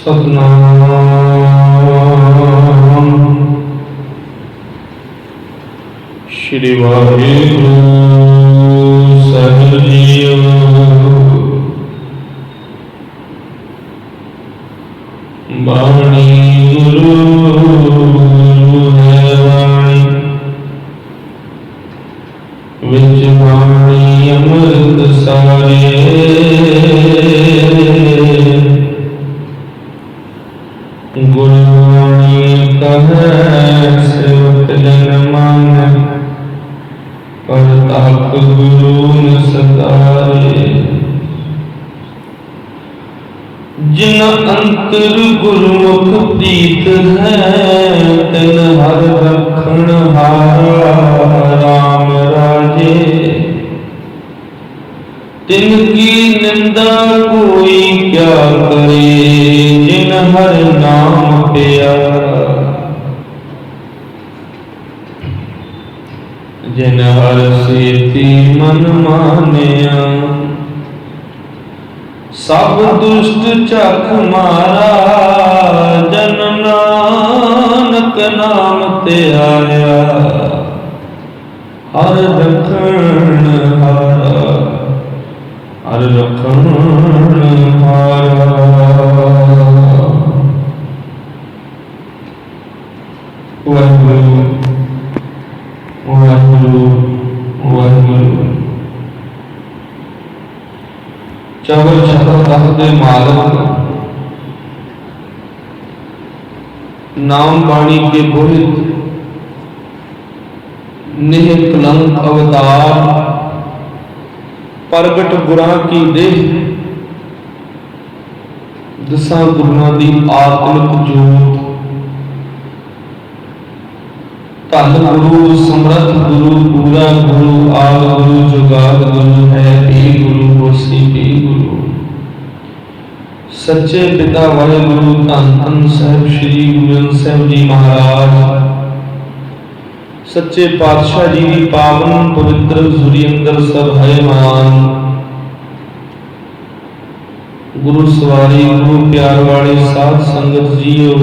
सतनाम श्री वाहिगुरु साहिब जीओ। बाणी गुरु है वाणी विच वाणी अमृत सारे। गुरुवाणी कहे सेवक जन मान परताप गुरु न सतारे। जिन अंतर गुरुमुख प्रीत है तिन हर रखण हारा। राम राजे तिनकी निंदा कोई क्या करे जिन हर नाम प्यारा। जिन हर सेती मन मानिया सब दुष्ट चख मारा। जन नानक नाम ते आया हर रखण हारा। हर रखण हारा। वाहिगुरु वाहिगुरु वाहिगुरु। चौबल छतर दस दे मालक नाम बाणी के बोहित निह कलंक अवतार प्रगट गुरां की देह। दसां गुरुआं दी आत्मिक जोत। धन गुरु समर्थ गुरु पूरा गुरु आग गुरु जुगाद गुरु है भी गुरु होसी भी गुरु। सच्चे पिता वाहिगुरु धन धन साहिब श्री गुरु ग्रंथ साहिब जी महाराज सच्चे पातशाह जी की पावन पवित्र हजूरी अंदर सब है मान। गुरु सवारी गुरु प्यार वाले साध संगत जीओ।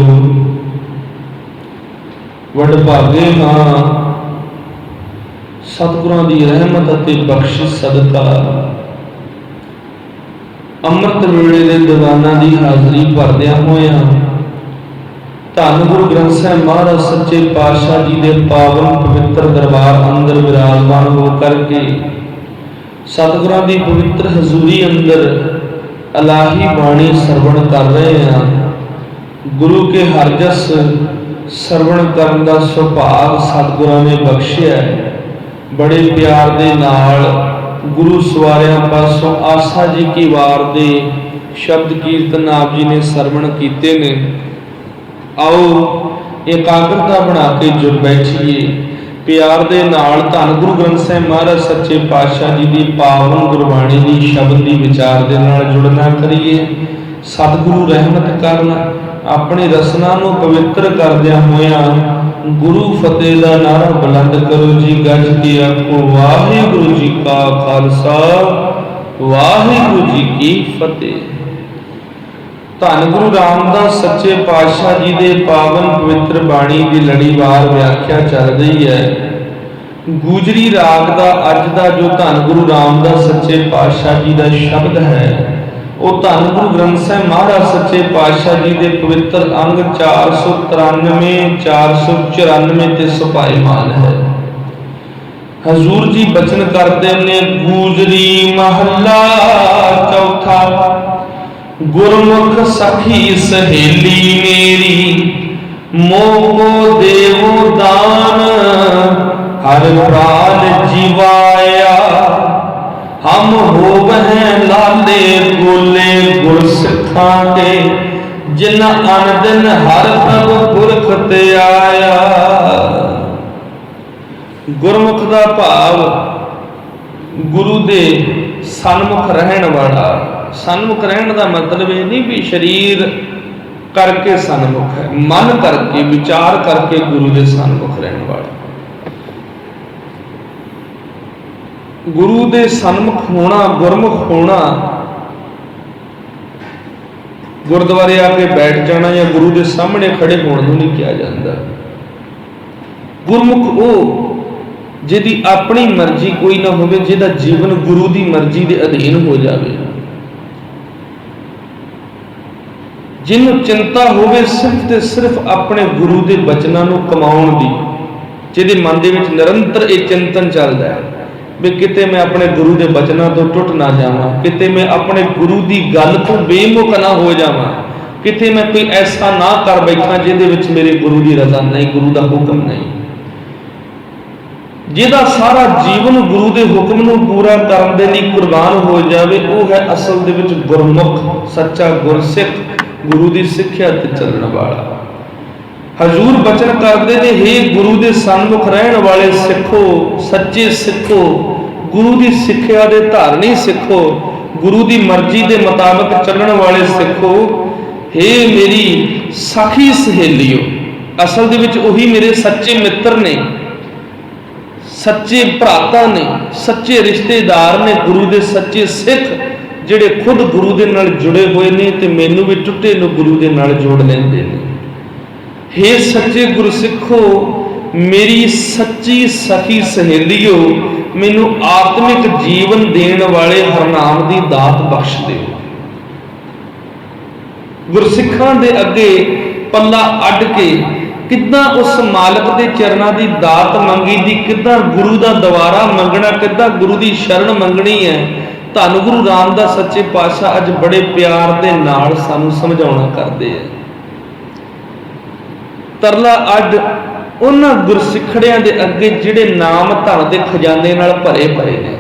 वड भागे हां सतगुरां दी रहमत अते बख्शिश सदका अमृत वेले दे दीवाना दी हाजरी भरदियां होया धन गुरु ग्रंथ साहिब महाराज सच्चे पातशाह जी दे पावन पवित्र दरबार अंदर विराजमान हो करके सतगुरां दी पवित्र हजूरी अंदर इलाही बाणी सरवण कर रहे हैं। गुरु के हर जस सरवण करन दा सुभाग सतगुरां ने बख्शिया है। बड़े प्यार दे नाल गुरु सवारियां पासों आसा जी की वार दे शब्द कीर्तन आप जी ने सरवण कीते ने। आओ एकाग्रता बना के जुड़ बैठिए। प्यार दे नाल धन गुरु ग्रंथ साहिब महाराज सच्चे पातशाह जी की पावन गुरबाणी की शब्द की विचार दे नाल जुड़ना करिए। सतगुरु रहमत करना अपनी रसना नूं पवित्र करदियां होया गुरु फतेह दा नारा बुलंद करो जी। गज के आखो वाहिगुरु जी का खालसा वाहिगुरु जी की फतेह। धन गुरु रामदास सच्चे पातशाह जी दे पावन पवित्र बाणी की लड़ीवार व्याख्या चल रही है। गुजरी राग का अज का जो धन गुरु रामदास सच्चे पातशाह जी का शब्द है वो धन गुरु ग्रंथ साहिब महाराज सच्चे पातशाह जी के पवित्र अंग 493 494 ते सुभाईमान है। हजूर जी बचन करते ने गुजरी महला चौथा गुरमुख सखी सहेली मेरी मोको देवो दान हर प्राण जीवाया। हम हो हैं लाले गोले गुर सिखा के जिन अन दिन हर प्रभु पुरख ते आया। गुरमुख का भाव गुरु दे सन्मुख रहन वाला। सन्मुख रहन का मतलब ये नहीं भी शरीर करके सन्मुख है, मन करके विचार करके गुरु के सन्मुख रहने वाला। गुरु दे सन्मुख होना गुरमुख होना गुरुद्वारे आके बैठ जाना या गुरु के सामने खड़े होने को नहीं किया जाता। गुरमुख वो जिहदी अपनी मर्जी कोई ना होवे, जिहदा जीवन गुरु की मर्जी के अधीन हो जाए, जिन्हों चिंता होवे सिर्फ ते सिर्फ अपने गुरु के बचनों को कमाउण दी, जिहदे मन दे विच निरंतर ये चिंतन चलता है भी किते मैं अपने गुरु के बचनों तो टुट ना जावां, किते मैं अपने गुरु की गल तो बेमुख ना हो जावां, किते मैं कोई ऐसा ना कर बैठा जिहदे विच मेरे गुरु की रजा नहीं, गुरु का हुक्म नहीं। जिहदा सारा जीवन गुरु के हुक्म नूं पूरा करन दे लई कुर्बान हो जाए, वो है असल दे विच गुरमुख, सच्चा गुरसिख, गुरु की सिक्ख्या ते चलण वाला। हजूर बचन करते ने, हे गुरु के सन्मुख रहन वाले सिखो, सच्चे सिखो, गुरु की सिक्ख्या दे धारनी सिखो, गुरु की मर्जी के मुताबिक चलण वाले सिखो। हे मेरी सखी सहेलियो, असल दे विच उही मेरे सच्चे मित्र ने, सच्चे भराता ने, सच्चे रिश्तेदार ने, गुरु के सच्चे सिख जिहड़े खुद गुरु के नाल जुड़े हुए ने ते मैनू भी टुटे नूं गुरु के नाल जोड़ लैंदे ने। हे सच्चे गुरसिखो, मेरी सच्ची सखी सहेलियो, मैनू आत्मिक जीवन देने वाले हरनाम की दात बख्श दिओ। गुरसिखां दे अगे पल्ला अड्ड के किद्दां उस मालक के चरणों की दात मंगी दी, किद्दां गुरु का दवारा मंगना, किद्दां गुरु की शरण मंगनी है। धन गुरु रामदास सच्चे पातशाह अज बड़े प्यार के नाल सानू समझाउणा करदे हैं। तरला अड्ड उन्हां गुरसिखड़ियां दे अगे जिहड़े नाम धन के खजाने नाल भरे पए ने,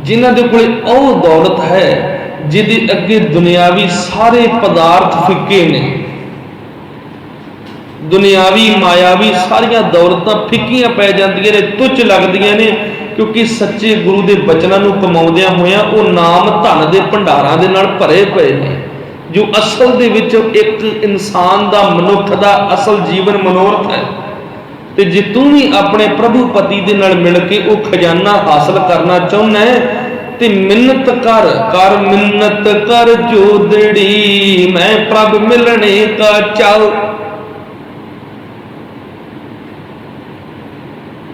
जिन्हां दे कोल ओह दौलत है जिहदे अगे दुनियावी सारे पदार्थ फिक्के ने, दुनियावी मायावी सारियां दौलतां फिक्कियां पै जांदियां ने, तुच्छ लगदियां ने, क्योंकि सच्चे गुरु के बचनों को कमाउंदियां होइयां वो नाम धन के भंडारां दे नाल भरे पए ने, जो असल दे विच एक इंसान का मनुख का असल जीवन मनोरथ है। तो जे तू भी अपने प्रभु पति दे नाल मिल के वो खजाना हासिल करना चाहुंदा है ते मिन्नत कर कर मिन्नत कर जोदड़ी, मैं प्रभ मिलने का चाऊ।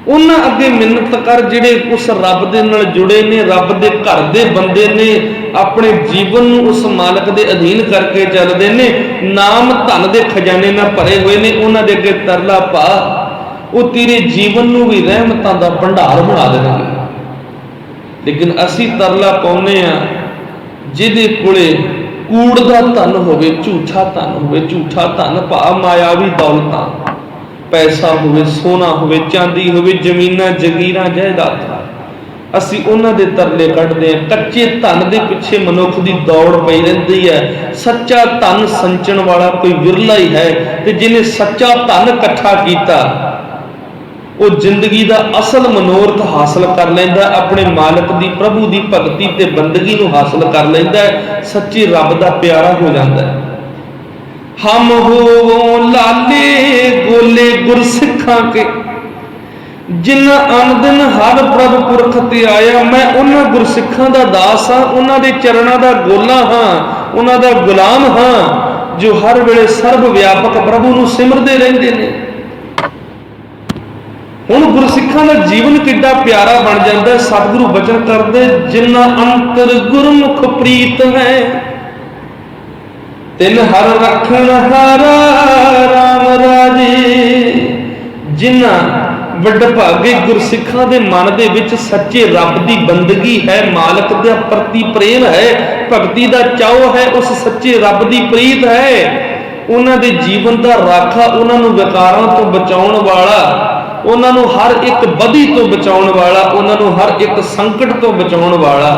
उन्हां अगे मिन्नत कर जिहड़े उस रब दे नाल जुड़े ने, रब दे घर दे बंदे ने, अपने जीवन नूं उस मालक दे अधीन करके चलदे ने, नाम धन दे खजाने नाल भरे हुए ने, उन्हां दे अगे तरला पा, वो तेरे जीवन नूं भी रहमतां दा भंडार बना देणगे। लेकिन असी तरला पाउने आ जिहदे कोले कूड़ दा धन होवे, झूठा धन होवे, झूठा धन भाव मायावी दौलतां, पैसा होवे, सोना होवे, चांदी होवे, जमीनां जगीरां जायदादां, असी उन्हां दे तरले कढ़दे हां। कच्चे धन दे पिछे मनुख दी दौड़ पई रहिंदी है। सच्चा धन संचण वाला कोई विरला ही है, ते जिन्हें सच्चा धन इकट्ठा कीता वो जिंदगी दा असल मनोरथ हासिल कर लैंदा, अपने मालक दी प्रभु दी भगती ते बंदगी नूं हासिल कर लैंदा, सच्चे रब दा प्यारा हो जांदा है। हम होवो लाले गोले गुरसिखां के, जिन्ना आमदन हर प्रभ पुरख ते आया, मैं उन्हां गुरसिखां दा दास हां, उन्हां दे चरणां दा गोला हां, उन्हां दा गुलाम हां, जो हर वेले सर्व व्यापक प्रभु नूं सिमरदे रहिंदे ने। हुण गुरसिखां दा जीवन किड्डा प्यारा बन जांदा। सतगुरु बचन करदे, जिन्ना अंतर गुरमुख प्रीत है, तिन हर रखण हारा राम राजे। जिन्ना वडभागे गुरसिखां दे मन दे विच सच्चे रब दी बंदगी है, मालक दे प्रति प्रेम है, भगती दा चाओ है, उस सच्चे रब दी प्रीत है, उन्हां दे जीवन दा राखा, उन्हां नूं विकारां तो बचाउण वाला, उन्हां नूं हर एक बदी तो बचाउण वाला, उन्हां नूं हर एक संकट तो बचाउण वाला,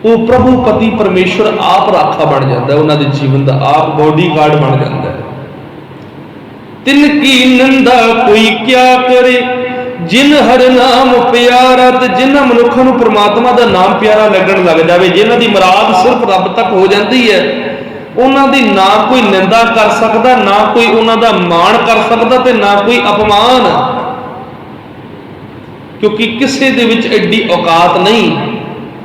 वो प्रभु पति परमेश्वर आप राखा बन जाता है। उन्हां दे जीवन दा आप बॉडीगार्ड बन जाता है। तिनकी निंदा कोई क्या करे, जिन हर नाम प्यारा, ते जिन्हां मनुखां नूं परमात्मा दा नाम प्यारा लगन लग जाए, जिन्हां दी मुराद सिर्फ रब तक हो जाती है, उन्हां दी ना कोई निंदा कर सकता, ना कोई उन्हां दा मान कर सकता, ते ना कोई अपमान, क्योंकि किसी दे विच एडी औकात नहीं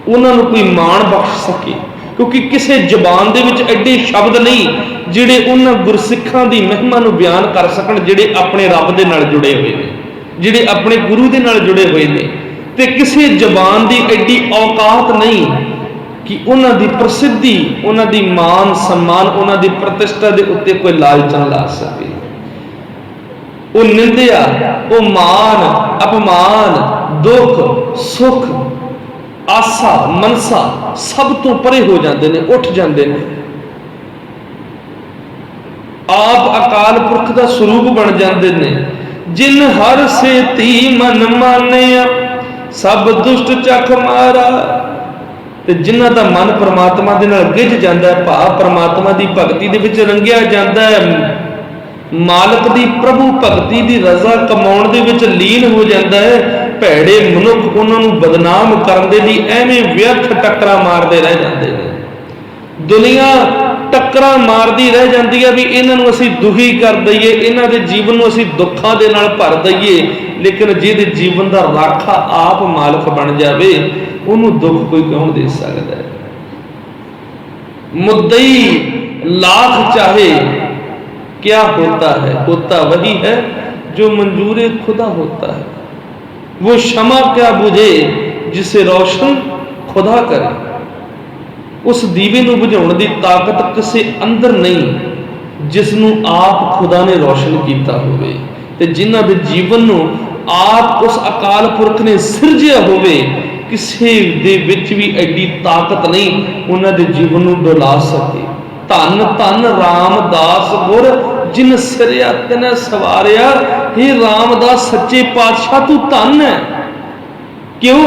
उन्हां नूं कोई मान बख्श सके, क्योंकि किसी जबान दे विच एडे शब्द नहीं जिहड़े उन्हां गुरसिखां दी महिमा नूं बयान कर सकण, जिहड़े अपने रब दे नाल जुड़े हुए ने, जिहड़े अपने गुरु दे नाल जुड़े हुए ने। ते किसी जबान दी एडी औकात नहीं कि उन्हां दी प्रसिद्धि, उन्हां दी मान सम्मान, उन्हां दी प्रतिष्ठा दे उत्ते कोई लालचन ला सके। वो निंदिया, वो मान अपमान, दुख सुख, आसा मनसा सब तो परे हो जाते हैं, उठ जाते हैं। आप अकाल पुरख का स्वरूप बन जाते हैं। जिन हर से ती मन मानिया सब दुष्ट चख मारा। ते जिन्हां दा मन परमात्मा दे नाल गिज जाता है, भाव परमात्मा की भगती दे विच रंगिया जाता है, मालक दी प्रभु भगती दी रजा कमाउण दे विच लीन हो जाता है, भैड़े मनुख उन्होंने बदनाम करने दी एवें व्यर्थ टक्करा मारते रह जाते हैं। दुनिया टक्करा मारती रह जाती है भी इन्हां नूं असीं दुखी कर दईए, इन्हां दे जीवन नूं असीं दुखां दे नाल भर दईए। लेकिन जिहदे जीवन का राखा आप मालक बन जाए, उन्होंने दुख कोई कौन दे सकता है। मुद्दई लाख चाहे क्या होता है, होता वही है जो मंजूरे खुदा होता है। वो क्षमा क्या बुझे जिसे रोशन खुदा करे। उस दीवे नूं बुझाउण दी ताकत किसी अंदर नहीं जिसनूं आप खुदा ने रोशन किया होवे। ते जिन्हां दे जीवन नूं आप उस अकाल पुरख ने सिरजिया होवे, किसी दे विच भी एडी ताकत नहीं उन्हां दे जीवन नूं डोला सके। धन धन रामदास गुर जिन सिरिया तिन सवारिया। हे रामदास सच्चे पातशाह तू धन है। क्यों?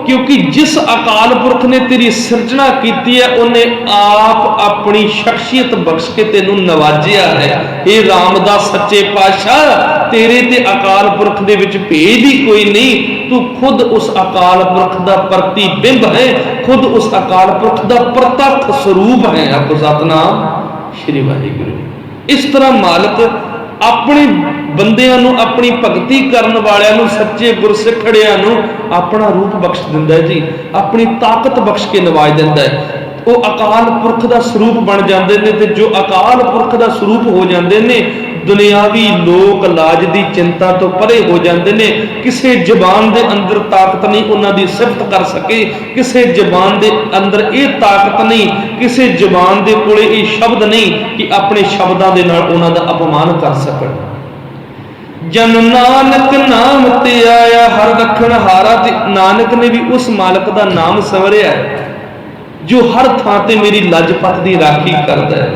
क्योंकि जिस अकाल पुरख ने तेरी सिरजना की है, उन्हें आप अपनी शख्सियत बख्श के तेनू नवाजिया है। हे रामदास सच्चे पातशाह, तेरे ते अकाल पुरख दे विच भेद ही कोई नहीं। तू खुद उस अकाल पुरख का प्रतिबिंब है, खुद उस अकाल पुरख का प्रत्यक्ष स्वरूप है। आपको सतनाम श्री वाहिगुरू। इस तरह मालक अपने बंदियां नूं, अपनी भगती करन वालियां नूं, सच्चे गुरसिखड़ियां नूं अपना रूप बख्श दिंदा है जी, अपनी ताकत बख्श के नवाज दिंदा है। वो अकाल पुरख का स्वरूप बन जाते हैं। तो जो अकाल पुरख का स्वरूप हो जाते हैं, दुनियावी लोक लाज की चिंता तो परे हो जाते हैं। किसी जबान के अंदर ताकत नहीं उन्हां दी सिफत कर सके, किसी जबान के अंदर ये ताकत नहीं, किसी जबान के कोले ये शब्द नहीं कि अपने शब्दों के नाल उन्हां दा अपमान कर सकन। जन नानक नाम ते आया हर रखण हारा। ते नानक ने भी उस मालक का नाम सवरिया जो हर थां ते मेरी लजपत की राखी करता है,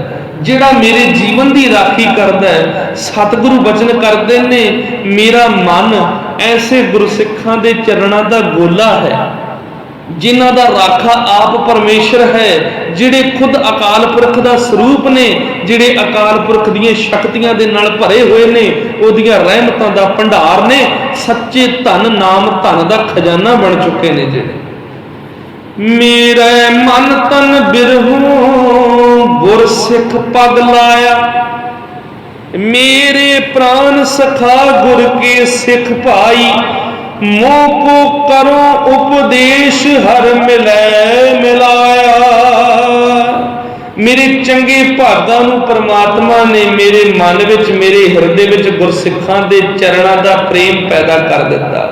जिहड़ा मेरे जीवन की राखी करता है। सतगुरु वचन करते ने मेरा मन ऐसे गुरसिखां दे चरणों का गोला है जिन्हां दा राखा आप परमेश्वर है, जिहड़े खुद अकाल पुरख का स्वरूप ने, जिहड़े अकाल पुरख दी शक्तियां दे नाल भरे हुए ने, ओहदियां रहमतां दा भंडार ने। सच्चे धन नाम धन का खजाना बन चुके ने। जिहड़े मेरे मन तन बिरहूं गुर सिख पग लाया। मेरे प्राण सखा गुर के सिख भाई। मोह को करो उपदेश हर मिलै मिलाया। मेरे चंगे भागां नूं परमात्मा ने मेरे मन विच, मेरे हिरदे विच गुरसिखां दे चरणां दा प्रेम पैदा कर दिता।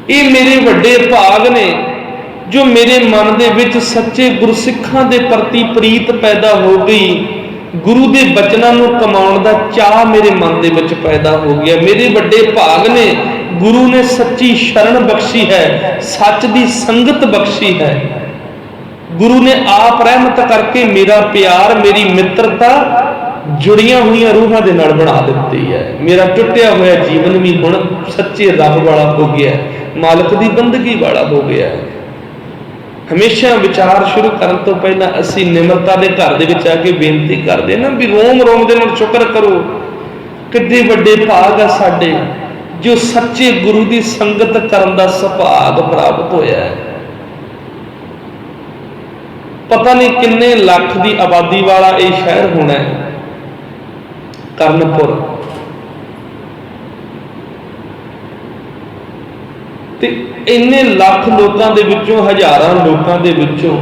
ये मेरे वड्डे भाग ने जो मेरे मन दे विच सच्चे गुरसिखां दे प्रति प्रीत पैदा हो गई। गुरु दे बचनां नूं कमाउण दा चाह मेरे मन दे विच पैदा हो गया। मेरे वड्डे भाग ने गुरु ने सच्ची शरण बख्शी है, सच दी संगत बख्शी है। गुरु ने आप रहमत करके मेरा प्यार, मेरी मित्रता जुड़ियां हुई रूहां दे नाल बना दित्ती है। मेरा टुटिया होया जीवन भी हुण सच्चे रब वाला हो गया है, मालक की बंदगी वाला हो गया है। हमेशा विचार शुरू करने तो पहला असी निमरता के घर दे विच आके बेनती करते ना भी रोम रोम दे नाल शुक्र करो, किड्डे वड्डे भाग आ साडे जो सच्चे गुरु की संगत करन दा सुभाग प्राप्त होया है। पता नहीं किन्ने लाख की आबादी वाला ये शहर होना है कर्णपुर। ਤੇ ਇੰਨੇ ਲੱਖ ਲੋਕਾਂ ਦੇ ਵਿੱਚੋਂ, ਹਜ਼ਾਰਾਂ ਲੋਕਾਂ ਦੇ ਵਿੱਚੋਂ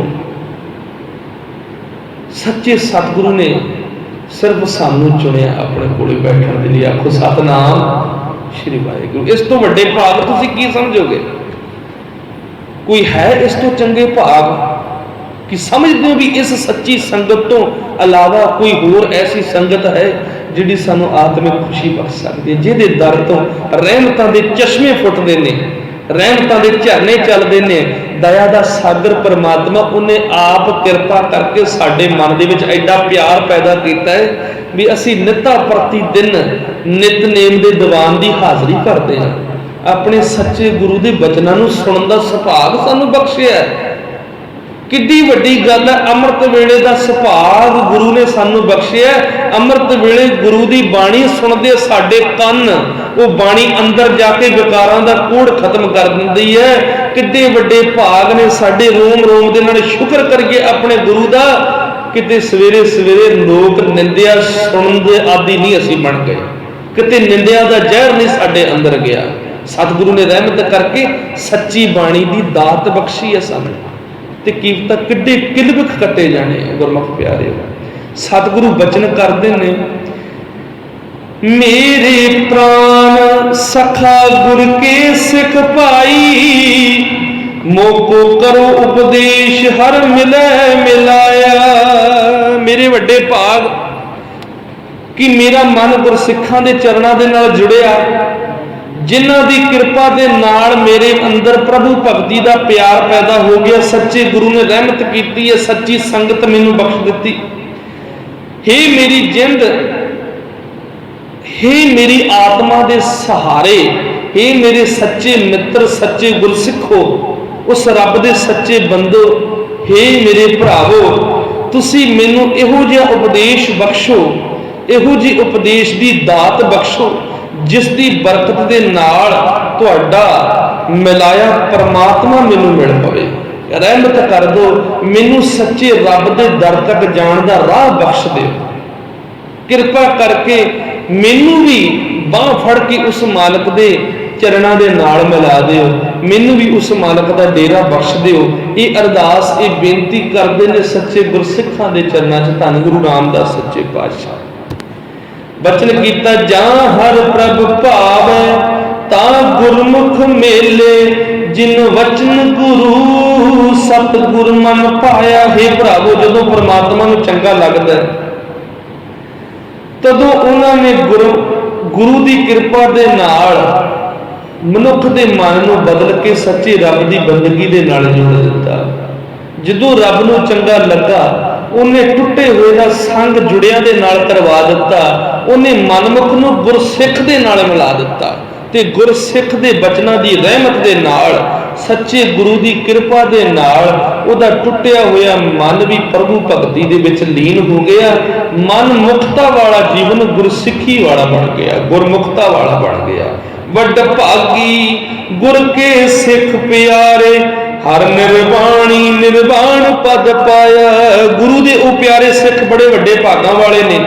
ਸੱਚੇ ਸਤਿਗੁਰੂ ਨੇ ਸਿਰਫ ਸਾਨੂੰ ਚੁਣਿਆ ਆਪਣੇ ਕੋਲੇ ਬੈਠਣ ਦੇ ਲਈ। ਆਖੋ ਸਤਿਨਾਮ ਸ਼੍ਰੀ ਵਾਹਿਗੁਰੂ। ਇਸ ਤੋਂ ਵੱਡੇ ਭਾਗ ਤੁਸੀਂ ਕੀ ਸਮਝੋਗੇ? ਕੋਈ ਹੈ ਇਸ ਤੋਂ ਚੰਗੇ ਭਾਗ ਕਿ ਸਮਝਦੇ ਹੋ ਵੀ ਇਸ ਸੱਚੀ ਸੰਗਤ ਤੋਂ ਇਲਾਵਾ ਕੋਈ ਹੋਰ ਐਸੀ ਸੰਗਤ ਹੈ ਜਿਹੜੀ ਸਾਨੂੰ ਆਤਮਿਕ ਖੁਸ਼ੀ ਬਖਸ਼ ਸਕਦੀ ਹੈ, ਜਿਹਦੇ ਦਰ ਤੋਂ ਰਹਿਮਤਾਂ ਦੇ ਚਸ਼ਮੇ ਫੁੱਟਦੇ ਨੇ, ਰਹਿਮਤਾਂ ਦੇ ਝਰਨੇ ਚੱਲਦੇ ਨੇ। ਦਇਆ ਦਾ ਸਾਗਰ ਪਰਮਾਤਮਾ ਉਹਨੇ ਆਪ ਕਿਰਪਾ ਕਰਕੇ ਸਾਡੇ ਮਨ ਦੇ ਵਿੱਚ ਐਡਾ ਪਿਆਰ ਪੈਦਾ ਕੀਤਾ ਹੈ ਵੀ ਅਸੀਂ ਨਿੱਤਾ ਪ੍ਰਤੀ ਦਿਨ ਨਿਤਨੇਮ ਦੇ ਦੀਵਾਨ ਦੀ ਹਾਜ਼ਰੀ ਕਰਦੇ ਹਾਂ। ਆਪਣੇ ਸੱਚੇ ਗੁਰੂ ਦੇ ਬਚਨਾਂ ਨੂੰ ਸੁਣਨ ਦਾ ਸੁਭਾਗ ਸਾਨੂੰ ਬਖਸ਼ਿਆ ਹੈ। ਕਿੱਡੀ ਵੱਡੀ ਗੱਲ ਹੈ। ਅੰਮ੍ਰਿਤ ਵੇਲੇ ਦਾ ਸੁਭਾਗ ਗੁਰੂ ਨੇ ਸਾਨੂੰ ਬਖਸ਼ਿਆ। ਅੰਮ੍ਰਿਤ ਵੇਲੇ ਗੁਰੂ ਦੀ ਬਾਣੀ ਸੁਣਦੇ ਸਾਡੇ ਕੰਨ, ਉਹ ਬਾਣੀ ਅੰਦਰ ਜਾ ਕੇ ਵਿਕਾਰਾਂ ਦਾ ਕੂੜ ਖਤਮ ਕਰ ਦਿੰਦੀ ਹੈ। ਕਿੱਡੇ ਵੱਡੇ ਭਾਗ ਨੇ ਸਾਡੇ। ਰੋਮ ਰੋਮ ਦੇ ਨਾਲ ਸ਼ੁਕਰ ਕਰੀਏ ਆਪਣੇ ਗੁਰੂ ਦਾ। ਕਿਤੇ ਸਵੇਰੇ ਸਵੇਰੇ ਲੋਕ ਨਿੰਦਿਆ ਸੁਣਨ ਦੇ ਆਦੀ ਨਹੀਂ ਅਸੀਂ ਬਣ ਗਏ, ਕਿਤੇ ਨਿੰਦਿਆ ਦਾ ਜ਼ਹਿਰ ਨਹੀਂ ਸਾਡੇ ਅੰਦਰ ਗਿਆ। ਸਤਿਗੁਰੂ ਨੇ ਰਹਿਮਤ ਕਰਕੇ ਸੱਚੀ ਬਾਣੀ ਦੀ ਦਾਤ ਬਖਸ਼ੀ ਹੈ ਸਾਨੂੰ। ਤੇ ਕੀਮਤਾਂ ਕਿੱਡੇ ਕਿਲਬਖ ਕੱਟੇ ਜਾਣੇ ਗੁਰਮੁਖ ਪਿਆਰਿਓ। ਸਤਿਗੁਰੂ ਬਚਨ ਕਰਦੇ ਨੇ, ਮੇਰੇ ਪ੍ਰਾਨ ਸਖਾ ਗੁਰ ਕੇ ਸਿੱਖ ਭਾਈ, ਮੋਕੋ ਕਰੋ ਉਪਦੇਸ਼ ਹਰ ਮਿਲੈ ਮਿਲਾਇਆ। ਮੇਰੇ ਵੱਡੇ ਭਾਗ ਕਿ ਮੇਰਾ ਮਨ ਗੁਰਸਿੱਖਾਂ ਦੇ ਚਰਨਾਂ ਦੇ ਨਾਲ ਜੁੜਿਆ, ਜਿਨ੍ਹਾਂ ਦੀ ਕਿਰਪਾ ਦੇ ਨਾਲ ਮੇਰੇ ਅੰਦਰ ਪ੍ਰਭੂ ਭਗਤੀ ਦਾ ਪਿਆਰ ਪੈਦਾ ਹੋ ਗਿਆ। ਸੱਚੇ ਗੁਰੂ ਨੇ ਰਹਿਮਤ ਕੀਤੀ ਹੈ, ਸੱਚੀ ਸੰਗਤ ਮੈਨੂੰ ਬਖਸ਼ ਦਿੱਤੀ। ਹੇ ਮੇਰੀ ਜਿੰਦ, ਹੇ ਮੇਰੀ ਆਤਮਾ ਦੇ ਸਹਾਰੇ, ਹੇ ਮੇਰੇ ਸੱਚੇ ਮਿੱਤਰ, ਸੱਚੇ ਗੁਰਸਿੱਖੋ, ਉਸ ਰੱਬ ਦੇ ਸੱਚੇ ਬੰਦੋ, ਹੇ ਮੇਰੇ ਭਰਾਵੋ, ਤੁਸੀਂ ਮੈਨੂੰ ਇਹੋ ਜਿਹਾ ਉਪਦੇਸ਼ ਬਖਸ਼ੋ, ਇਹੋ ਜਿਹੀ ਉਪਦੇਸ਼ ਦੀ ਦਾਤ ਬਖਸ਼ੋ ਜਿਸ ਦੀ ਬਰਕਤ ਦੇ ਨਾਲ ਤੁਹਾਡਾ ਮਿਲਾਇਆ ਪਰਮਾਤਮਾ ਮੈਨੂੰ ਮਿਲ ਪਵੇ। ਰਹਿਮਤ ਕਰ ਦਿਓ, ਮੈਨੂੰ ਸੱਚੇ ਰੱਬ ਦੇ ਦਰ ਤੱਕ ਜਾਣ ਦਾ ਰਾਹ ਬਖਸ਼ ਦਿਓ। ਕਿਰਪਾ ਕਰਕੇ ਮੈਨੂੰ ਵੀ ਬਾਂਹ ਫੜ ਕੇ ਉਸ ਮਾਲਕ ਦੇ ਚਰਨਾਂ ਦੇ ਨਾਲ ਮਿਲਾ ਦਿਓ, ਮੈਨੂੰ ਵੀ ਉਸ ਮਾਲਕ ਦਾ ਡੇਰਾ ਬਖਸ਼ ਦਿਓ। ਇਹ ਅਰਦਾਸ, ਇਹ ਬੇਨਤੀ ਕਰਦੇ ਨੇ ਸੱਚੇ ਗੁਰਸਿੱਖਾਂ ਦੇ ਚਰਨਾਂ 'ਚ ਧੰਨ ਗੁਰੂ ਰਾਮਦਾਸ ਸੱਚੇ ਪਾਤਸ਼ਾਹ। ਬਚਨ ਕੀਤਾ, ਜਾਂ ਹਰ ਪ੍ਰਭ ਭਾਵੈ ਤਾਂ ਗੁਰਮੁਖ ਮੇਲੇ, ਜਿਨ ਵਚਨ ਗੁਰੂ ਸਤਿਗੁਰ ਮਨ ਪਾਇਆ। ਹੈ ਭਰਾਵੋ, ਜਦੋਂ ਪਰਮਾਤਮਾ ਨੂੰ ਚੰਗਾ ਲੱਗਦਾ ਤਦੋਂ ਉਹਨਾਂ ਨੇ ਗੁਰੂ ਦੀ ਕਿਰਪਾ ਦੇ ਨਾਲ ਮਨੁੱਖ ਦੇ ਮਨ ਨੂੰ ਬਦਲ ਕੇ ਸੱਚੇ ਰੱਬ ਦੀ ਬੰਦਗੀ ਦੇ ਨਾਲ ਜੋੜ ਦਿੱਤਾ। ਜਦੋਂ ਰੱਬ ਨੂੰ ਚੰਗਾ ਲੱਗਾ, ਉਹਨੇ ਟੁੱਟੇ ਹੋਏ ਦਾ ਸੰਗ ਜੁੜਿਆਂ ਦੇ ਨਾਲ ਕਰਵਾ ਦਿੱਤਾ। ਉਹਨੇ ਮਨਮੁਖ ਨੂੰ ਗੁਰਸਿੱਖ ਦੇ ਨਾਲ ਮਿਲਾ ਦਿੱਤਾ ਤੇ ਗੁਰਸਿੱਖ ਦੇ ਬਚਨਾਂ ਦੀ ਰਹਿਮਤ ਦੇ ਨਾਲ, ਸੱਚੇ ਗੁਰੂ ਦੀ ਕਿਰਪਾ ਦੇ ਨਾਲ ਉਹਦਾ ਟੁੱਟਿਆ ਹੋਇਆ ਮਨ ਵੀ ਪ੍ਰਭੂ ਭਗਤੀ ਦੇ ਵਿੱਚ ਲੀਨ ਹੋ ਗਿਆ। ਮਨ ਮੁਕਤਾ ਵਾਲਾ ਜੀਵਨ ਗੁਰਸਿੱਖੀ ਵਾਲਾ ਬਣ ਗਿਆ, ਗੁਰਮੁਖਤਾ ਵਾਲਾ ਬਣ ਗਿਆ। ਵੱਡ ਭਾਗੀ ਗੁਰ ਕੇ ਸਿੱਖ ਪਿਆਰੇ, ਹਰ ਨਿਰਵਾਣੀ ਨਿਰਵਾਣ ਪਦ ਪਾਇਆ। ਗੁਰੂ ਦੇ ਉਹ ਪਿਆਰੇ ਸਿੱਖ ਬੜੇ ਵੱਡੇ ਭਾਗਾਂ ਵਾਲੇ ਨੇ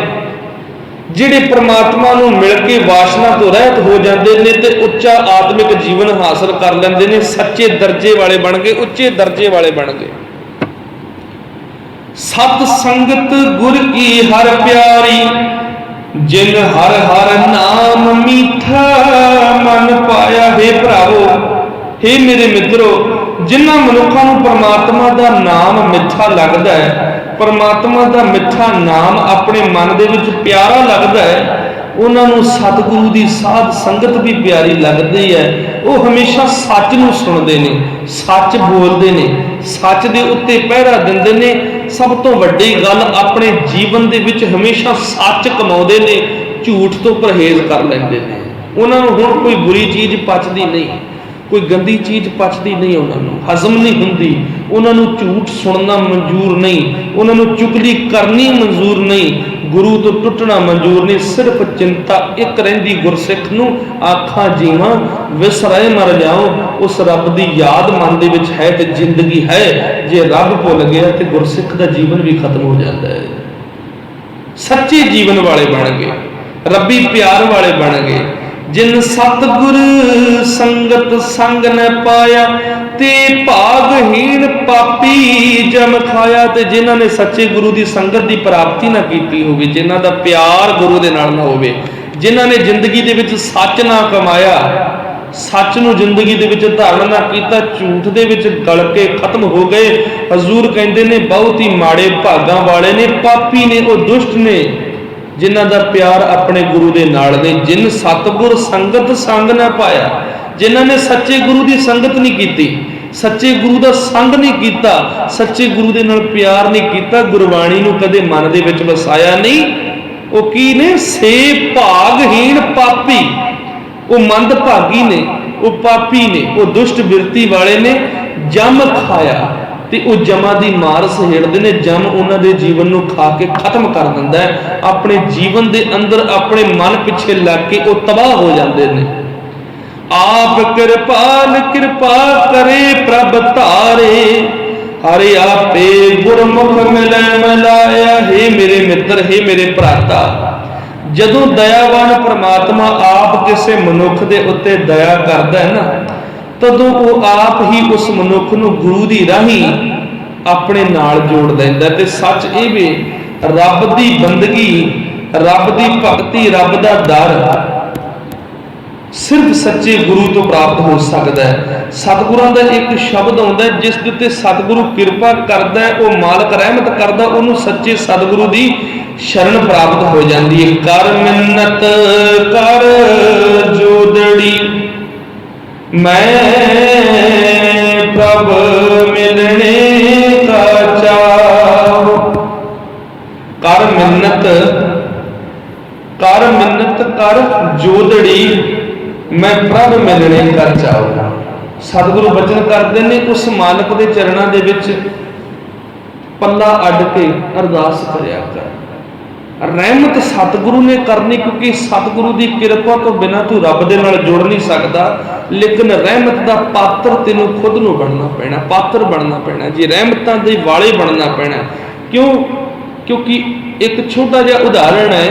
ਜਿਹੜੇ ਪ੍ਰਮਾਤਮਾ ਨੂੰ ਮਿਲ ਕੇ ਵਾਸ਼ਨਾ ਤੋਂ ਰਹਿਤ ਹੋ ਜਾਂਦੇ ਨੇ ਤੇ ਉੱਚਾ ਆਤਮਿਕ ਜੀਵਨ ਹਾਸਲ ਕਰ ਲੈਂਦੇ ਨੇ। ਸੱਚੇ ਦਰਜੇ ਵਾਲੇ ਬਣ ਗਏ, ਉੱਚੇ ਦਰਜੇ ਵਾਲੇ ਬਣ ਗਏ। ਸਤ ਸੰਗਤ ਗੁਰ ਕੀ ਹਰ ਪਿਆਰੀ, ਜਿਨ ਹਰ ਹਰ ਨਾਮ ਮੀਠਾ ਮਨ ਪਾਇਆ। ਹੈ ਭਰਾਵੋ, ਹੇ ਮੇਰੇ ਮਿੱਤਰੋ, ਜਿਨ੍ਹਾਂ ਮਨੁੱਖਾਂ ਨੂੰ ਪਰਮਾਤਮਾ ਦਾ ਨਾਮ ਮਿੱਠਾ ਲੱਗਦਾ ਹੈ, ਪਰਮਾਤਮਾ ਦਾ ਮਿੱਠਾ ਨਾਮ ਆਪਣੇ ਮਨ ਦੇ ਵਿੱਚ ਪਿਆਰਾ ਲੱਗਦਾ ਹੈ, ਉਹਨਾਂ ਨੂੰ ਸਤਿਗੁਰੂ ਦੀ ਸਾਧ ਸੰਗਤ ਵੀ ਪਿਆਰੀ ਲੱਗਦੀ ਹੈ। ਉਹ ਹਮੇਸ਼ਾ ਸੱਚ ਨੂੰ ਸੁਣਦੇ ਨੇ, ਸੱਚ ਬੋਲਦੇ ਨੇ, ਸੱਚ ਦੇ ਉੱਤੇ ਪਹਿਰਾ ਦਿੰਦੇ ਨੇ। ਸਭ ਤੋਂ ਵੱਡੀ ਗੱਲ, ਆਪਣੇ ਜੀਵਨ ਦੇ ਵਿੱਚ ਹਮੇਸ਼ਾ ਸੱਚ ਕਮਾਉਂਦੇ ਨੇ, ਝੂਠ ਤੋਂ ਪਰਹੇਜ਼ ਕਰ ਲੈਂਦੇ ਨੇ। ਉਹਨਾਂ ਨੂੰ ਹੁਣ ਕੋਈ ਬੁਰੀ ਚੀਜ਼ ਪਚਦੀ ਨਹੀਂ, ਕੋਈ ਗੰਦੀ ਚੀਜ਼ ਪਚਦੀ ਨਹੀਂ, ਉਹਨਾਂ ਨੂੰ ਹਜ਼ਮ ਨਹੀਂ ਹੁੰਦੀ। ਉਹਨਾਂ ਨੂੰ ਝੂਠ ਸੁਣਨਾ ਮਨਜ਼ੂਰ ਨਹੀਂ, ਉਹਨਾਂ ਨੂੰ ਚੁਗਲੀ ਕਰਨੀ ਮਨਜ਼ੂਰ ਨਹੀਂ, ਗੁਰੂ ਤੋਂ ਟੁੱਟਣਾ ਮਨਜ਼ੂਰ ਨਹੀਂ। ਸਿਰਫ ਚਿੰਤਾ ਇੱਕ ਰਹਿੰਦੀ ਗੁਰਸਿੱਖ ਨੂੰ, ਆਖਾਂ ਜੀਵਾਂ ਵਿਸਰਾਏ ਮਰ ਜਾਓ। ਉਸ ਰੱਬ ਦੀ ਯਾਦ ਮਨ ਦੇ ਵਿੱਚ ਹੈ ਤੇ ਜ਼ਿੰਦਗੀ ਹੈ। ਜੇ ਰੱਬ ਭੁੱਲ ਗਿਆ ਤੇ ਗੁਰਸਿੱਖ ਦਾ ਜੀਵਨ ਵੀ ਖਤਮ ਹੋ ਜਾਂਦਾ ਹੈ। ਸੱਚੇ ਜੀਵਨ ਵਾਲੇ ਬਣ ਗਏ, ਰੱਬੀ ਪਿਆਰ ਵਾਲੇ ਬਣ ਗਏ। जिन सतगुर संगत संग न पाया ते भागहीन पापी जम खाया। ते जिन्हां ने सच्चे गुरु की संगत की प्राप्ति ना की होवे, जिन्हां दा प्यार गुरु दे नाल ना होवे, जिन्हां ने जिंदगी दे विच सच ना कमाया, सच नूं जिंदगी दे विच धारण ना कीता, झूठ दे विच गल के खत्म हो गए। हजूर कहंदे ने बहुत ही माड़े भागां वाले ने, पापी ने, वो दुष्ट ने, जिन्हां दा प्यार अपने गुरु दे नाल ने। जिन सतगुर संगत संग ना पाया, जिन्हां ने सच्चे गुरु की संगत नहीं की, सच्चे गुरु का संग नहीं किया, सच्चे गुरु दे नाल प्यार नहीं किया, गुरबाणी नूं कदे मन दे विच वसाया नहीं, वो की ने? से भागहीन पापी, वो मंद भागी ने, वो पापी ने, वो दुष्ट बिरती वाले ने। जम खाया ते वो जमा की मार सहेड़ते हैं। जम उन्होंने जीवन को खा के खत्म कर दिंदा है, अपने जीवन के अंदर अपने मन पिछे लग के वो तबाह हो जाते हैं। आप कृपाल कृपा करे प्रभ तारे, हरे आपे गुरमुख मिले मिलाया। हे मेरे मित्र, हे मेरे भराता, जदों दयावान परमात्मा आप किसी मनुख के उत्ते दया करता है ना, तदों वो आप ही उस मनुख नूं गुरु की राही अपने नाल जोड़ देंदा। ते सच ये भी रब की बंदगी, रब की भगती, रब का डर सिर्फ सच्चे गुरु तो प्राप्त हो सकता है। सतगुरां दा एक शब्द आउंदा है, जिस दे उत्ते सतगुरु कृपा करदा है, वो मालक रहमत करदा, उहनूं सच्चे सतगुरु की शरण प्राप्त हो जाती है। कर मिन्नत कर जोदड़ी, मैं प्रभ मिलने का चाव। कर मिन्नत कर जोदड़ी, मैं प्रभ मिलने का चाव। सतगुरु बचन करते हैं, उस मालक के चरणों के विच पल्ला अड के अरदास करया कर। रहमत सतगुरु ने करनी, क्योंकि सतगुरु की कृपा तो बिना तू रब दे नाल जुड़ नहीं सकता। लेकिन रहमत का पात्र तेनों खुद नूं बनना पैना, पात्र बनना पैना जी, रहमतां दे वाले बनना पैना। क्यों? क्योंकि एक छोटा जिहा उदाहरण है,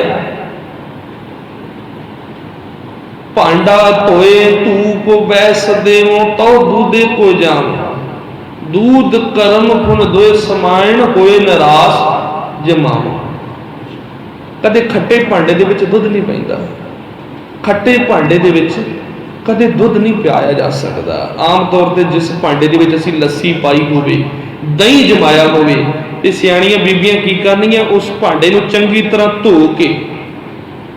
भांडा धोए धूप वैस देवो तो दूधे को जाम, दूध कर्म गुण दोए समायण होए निराश जमाओ। कदे खट्टे भांडे दे विच दुध नहीं पैंदा, खट्टे भांडे दे विच कदे दुध नहीं पियाया जा सकता। आम तौर पर जिस भांडे दे विच असीं लस्सी पाई होवे, दही जमाया होवे, ते सियाणियां बीबियां की करनियां, उस भांडे नूं चंगी तरह धो के,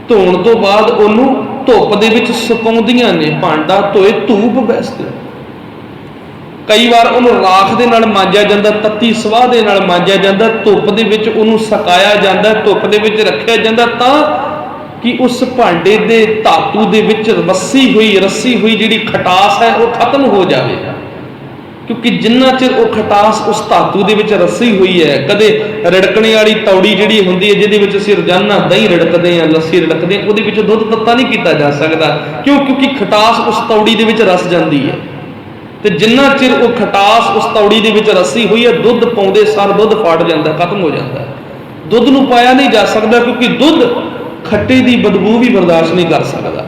धोण तो बाद उहनूं धुप दे विच सुकाउंदियां ने। भांडा धोए धूप बैसते, कई बार उन्होंने राख दे नाल मांजिया जांदा, तत्ती सवाह दे नाल मांजिया जांदा, धुप दे विच उहनूं सकाया जांदा, धुप दे विच रखिया जांदा, तां कि उस भांडे दे धातु दे विच रस्सी हुई जिहड़ी खटास है वो खत्म हो जाए। क्योंकि जिन्ना चिर वो खटास उस धातु दे विच रस्सी हुई है, कदे रिड़कने वाली तौड़ी जिहड़ी हुंदी है, जिहदे विच असीं रोजाना दही रिड़कदे हां, लस्सी रिड़कदे हां, उहदे विच दुध तत्ता नहीं कीता जा सकदा। क्यों? क्योंकि खटास उस तौड़ी दे विच रस जांदी है। ते जिन्ना चिर वो खटास उस तौड़ी दे विच रसी हुई है, दुध पाउंदे सार दुध फाट जाता, खत्म हो जाता है। दुध नूं पाया नहीं जा सकता, क्योंकि दुध खट्टे की बदबू भी बर्दाश्त नहीं कर सकता।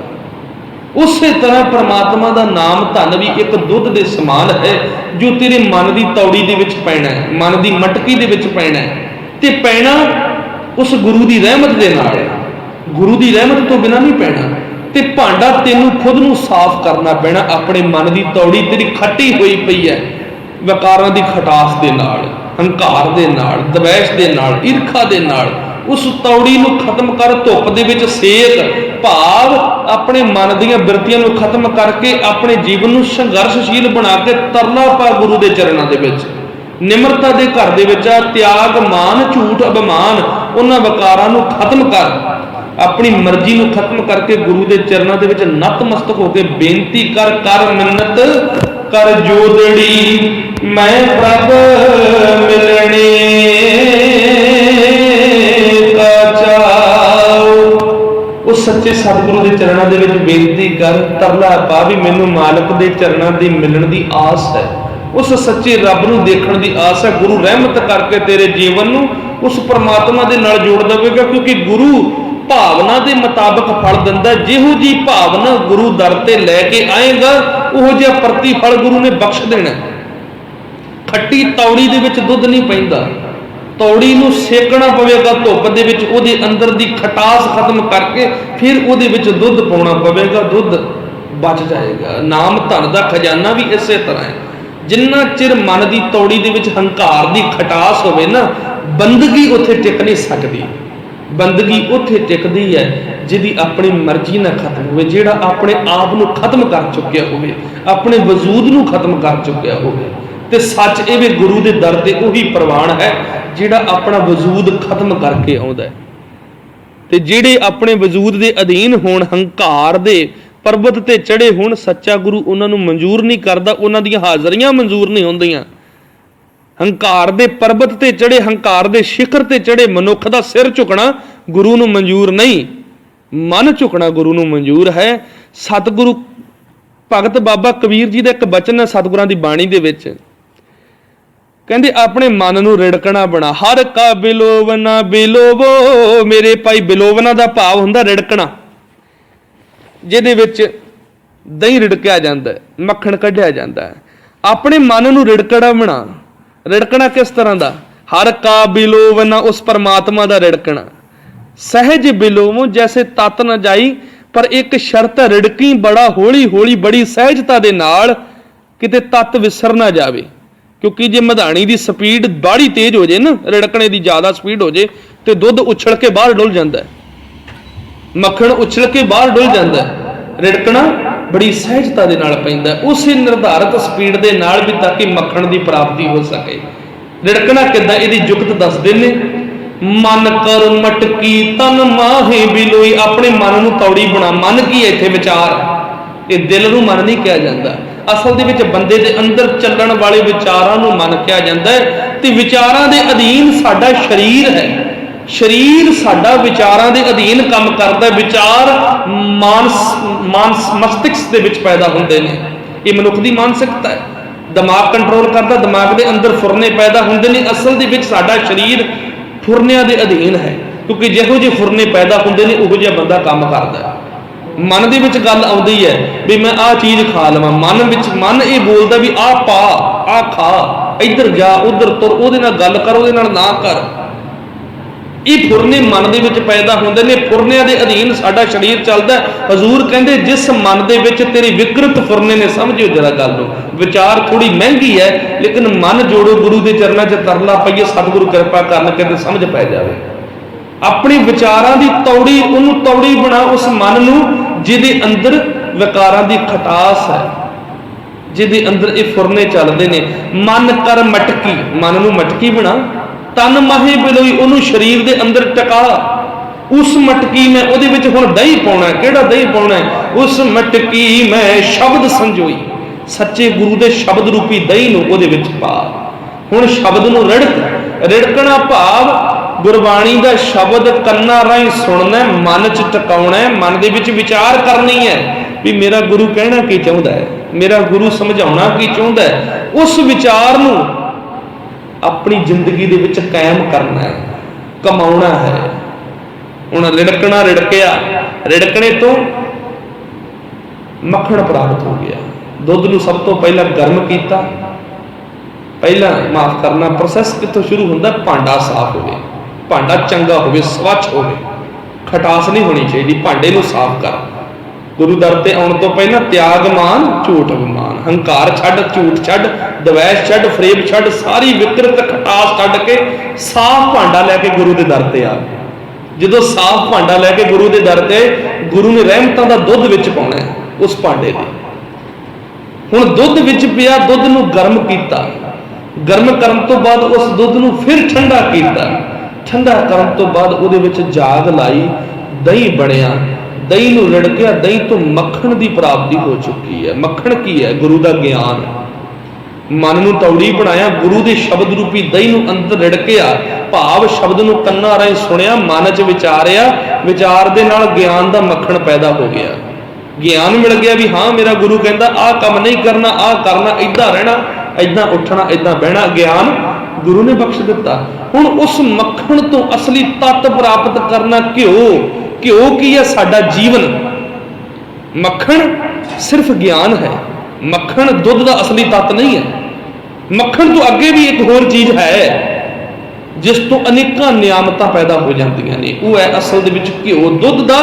उस तरह परमात्मा का नाम धन भी एक दुध के समान है, जो तेरे मन की तौड़ी दे विच पैना है, मन की मटकी दे विच पैना है, ते पैना उस गुरु की रहमत दे नाल है। गुरु की रहमत तो बिना नहीं पैना। ते भांडा तेनों खुद नूं साफ करना पैना, अपने मन की तौड़ी तेरी खट्टी हुई पई है, विकारां की खटास दे नाल, हंकार दे नाल, द्वेष दे नाल, ईर्खा दे नाल। उस तौड़ी नूं खत्म कर, धुप दे विच सेक, भाव अपने मन दीयां बिरतियां नूं खत्म करके अपने जीवन नूं संघर्षशील बना के तरला पा गुरु दे चरणों दे विच। निमरता दे घर दे विच त्याग मान झूठ अभिमान उन्हां विकारां नूं खत्म कर, अपनी मर्जी नूं खत्म करके गुरु के चरणों के विच नतमस्तक होकर बेनती कर। कर मिन्नत कर जोदड़ी, मैं प्रभ मिलने का चाव। उस सच्चे सतगुरु के चरणों के विच बेनती कर, तरला पा भी मैनू मालक के चरणों की मिलण की आस है, उस सच्चे रब नूं देखण की आस है। गुरु रहमत करके तेरे जीवन नूं उस परमात्मा दे नाल जोड़ देवेगा, क्योंकि गुरु भावना के मुताबिक फल दिंदा। जिहो जी भावना गुरु दर ते लैके आएगा उहो जिहा प्रतिफल गुरु ने बख्श देना। खट्टी तौड़ी दे विच दुध नहीं पैंदा, तौड़ी नूं सेकना पवेगा धुप दे विच, उहदे अंदर दी खटास खत्म करके फिर उहदे विच दुध पाउणा पवेगा, दुध बच जाएगा। नाम धन दा खजाना भी इसे तरह है। जिन्ना चिर मन की तौड़ी दे विच हंकार की खटास होवे ना, बंदगी उत्थे टिक नहीं सकती। बंदगी उत्थे टिकदी है जिहदी अपनी मर्जी ना खत्म होवे, जिहड़ा अपने आप नूं खत्म कर चुकिया होवे, अपने वजूद नूं खत्म कर चुकिया होवे। ते सच ये भी गुरु के दर ते उही प्रवान है जिहड़ा अपना वजूद खत्म करके आउंदा है। ते जिहड़े अपने वजूद के अधीन होण, हंकार दे पर्वत ते चढ़े होण, सच्चा गुरु उन्हां नूं मंजूर नहीं करदा, उन्हां दीयां हाज़रियां मंजूर नहीं होंदियां। हंकार दे पर्वत ते चढ़े, हंकार दे शिखर ते चढ़े मनुख दा सिर झुकना गुरु नूं मंजूर नहीं, मन झुकना गुरु नूं मंजूर है। सतगुरु भगत बाबा कबीर जी दा एक बचन है सतगुरां दी बाणी दे विच, कहंदे अपने मन नूं रिड़कना बना, हर का बिलोवना बिलोवो। मेरे भाई बिलोवना दा भाव हुंदा रिड़कना, जिहदे विच दही रिड़किया जांदा है, मक्खण कढिया जांदा है। अपने मन नूं रिड़कना बना। रिड़कना किस तरह दा? हर का बिलोवना, उस परमात्मा दा रिड़कना। सहज बिलोवो जैसे तत न जाई, पर एक शर्त रिड़की बड़ा हौली हौली, बड़ी सहजता दे नाल, किते तत विसर ना जावे। क्योंकि जे मधाणी की स्पीड बाड़ी तेज हो जाए ना, रिड़कने की ज़्यादा स्पीड हो जाए तो दुध उछल के बाहर डुल जाता है, मक्खण उछल के बाहर डुल जाता है। रिड़कना बड़ी सहजता के नाल पैंदा है, उस निर्धारित स्पीड के नाल भी, ताकि मक्खण की प्राप्ति हो सके। रिड़कना किद्दां इहदी जुगत दसदे ने, मन कर मटकी तन माहे बिलोई। अपने मन नूं तौड़ी बना। मन की है इत्थे? विचार। ये दिल नूं मन नहीं कहा जाता, असल दे विच बंदे दे अंदर चलण वाले विचारां नूं मन कहा जाता है। ते विचारां दे अधीन साडा शरीर है, शरीर साडा विचारां दे अधीन काम करदा है। विचार मानस मस्तिष्क दे विच पैदा हुंदे ने, ये मनुख दी मानसिकता है। दिमाग कंट्रोल करदा, दिमाग दे अंदर फुरने पैदा हुंदे ने। असल दे विच साडा शरीर फुरनिਆਂ दे अधीन है, क्योंकि जिहो जे फुरने पैदा हुंदे ने उहो जिहा बंदा काम करदा है। मन दे विच गल आउंदी है भी मैं आ चीज़ खा लवां, मन ये बोलदा भी आ पा, आ खा, इधर जा उधर तुर, उहदे नाल गल कर, उहदे नाल ना कर। ये फुरने मन दे विच पैदा हुंदे ने, फुरनिਆਂ दे अधीन साडा शरीर चलदा है। हजूर कहंदे जिस मन दे विच तेरी विकृत फुरने ने, समझिओ जरा गल नूं, विचार थोड़ी महंगी है लेकिन मन जोड़ो, गुरु के चरणों च तरला पाइए, सतगुरु कृपा करन कहते समझ पै जावे। अपने विचारां दी तौड़ी, उहनूं तौड़ी बना उस मन नूं जिहदे अंदर विकारां दी खटास है, जिहदे अंदर ये फुरने चलते ने। मन कर मटकी, मन नूं मटकी बना। तन माहे बिलोई, उहनूं शरीर दे अंदर टका। उस मटकी में उहदे विच हुण दही पाउणा है। किहड़ा दही पाउणा है? उस मटकी में शब्द संजोई, सच्चे गुरु दे शब्द रूपी दही नूं उहदे विच पा। हुण शब्द नूं रिड़कना भाव गुरबाणी का शब्द कन्ना राही सुनना, मन च टकाउणा, मन दे विच विचार करनी है भी मेरा गुरु कहना की चाहुंदा है, मेरा गुरु समझाउणा की चाहुंदा है। उस विचार नूं अपनी जिंदगी दे विच कायम करना है, कमाउणा है। हुण रिड़कना रिड़किया, रिड़कने तो मक्खण प्राप्त हो गया। दुध नूं सब तो पहला गर्म किया, पहला माफ करना प्रोसैस कितों शुरू होंदा? भांडा साफ होवे, भांडा चंगा होवे, स्वच्छ होवे, खटास नहीं होनी चाहिए। भांडे नूं साफ कर। गुरु दर ते आउण तो पहला त्याग मान झूठ अभिमान, हंकार छड्ड, झूठ छड्ड, दवैश छड्ड, फरेब छड्ड, सारी विकृत खटास छड्ड के साफ भांडा लैके गुरु के दर ते आ। जदों साफ भांडा लैके गुरु के दर ते, गुरु ने रहमतां दा दुध विच पाउणा है उस भांडे दे। हुण दुध विच पिया, दुध नूं गर्म कीता, गर्म करन तो बाद उस दुध नूं फिर ठंडा कीता, ठंडा करन तो बाद उहदे विच जाग लाई, दही बणिया, दही नूं रिड़किया, दही तो मक्खण की प्राप्ति हो चुकी है। मक्खण की है? गुरु का ज्ञान। मन नूं तौड़ी बनाया, गुरु के शब्द रूपी दही नूं अंदर रिड़किया, भाव शब्द नूं कन्नां राहीं सुनिया, मन च विचारिया, विचार दे नाल ज्ञान का मक्खण पैदा हो गया। ज्ञान मिल गया भी हाँ मेरा गुरु कहता आ काम नहीं करना, आ करना, इदां रहना, इदां उठना, इदां बहना। ज्ञान गुरु ने बख्श दिता। हुण उस मक्खण तो असली तत्त प्राप्त करना, घ्यो ਘਿਓ ਕੀ ਹੈ? ਸਾਡਾ ਜੀਵਨ। ਮੱਖਣ ਸਿਰਫ ਗਿਆਨ ਹੈ, ਮੱਖਣ ਦੁੱਧ ਦਾ ਅਸਲੀ ਤੱਤ ਨਹੀਂ ਹੈ। ਮੱਖਣ ਤੋਂ ਅੱਗੇ ਵੀ ਇੱਕ ਹੋਰ ਚੀਜ਼ ਹੈ ਜਿਸ ਤੋਂ ਅਨੇਕਾਂ ਨਿਆਮਤਾਂ ਪੈਦਾ ਹੋ ਜਾਂਦੀਆਂ ਨੇ, ਉਹ ਹੈ ਅਸਲ ਦੇ ਵਿੱਚ ਘਿਓ। ਦੁੱਧ ਦਾ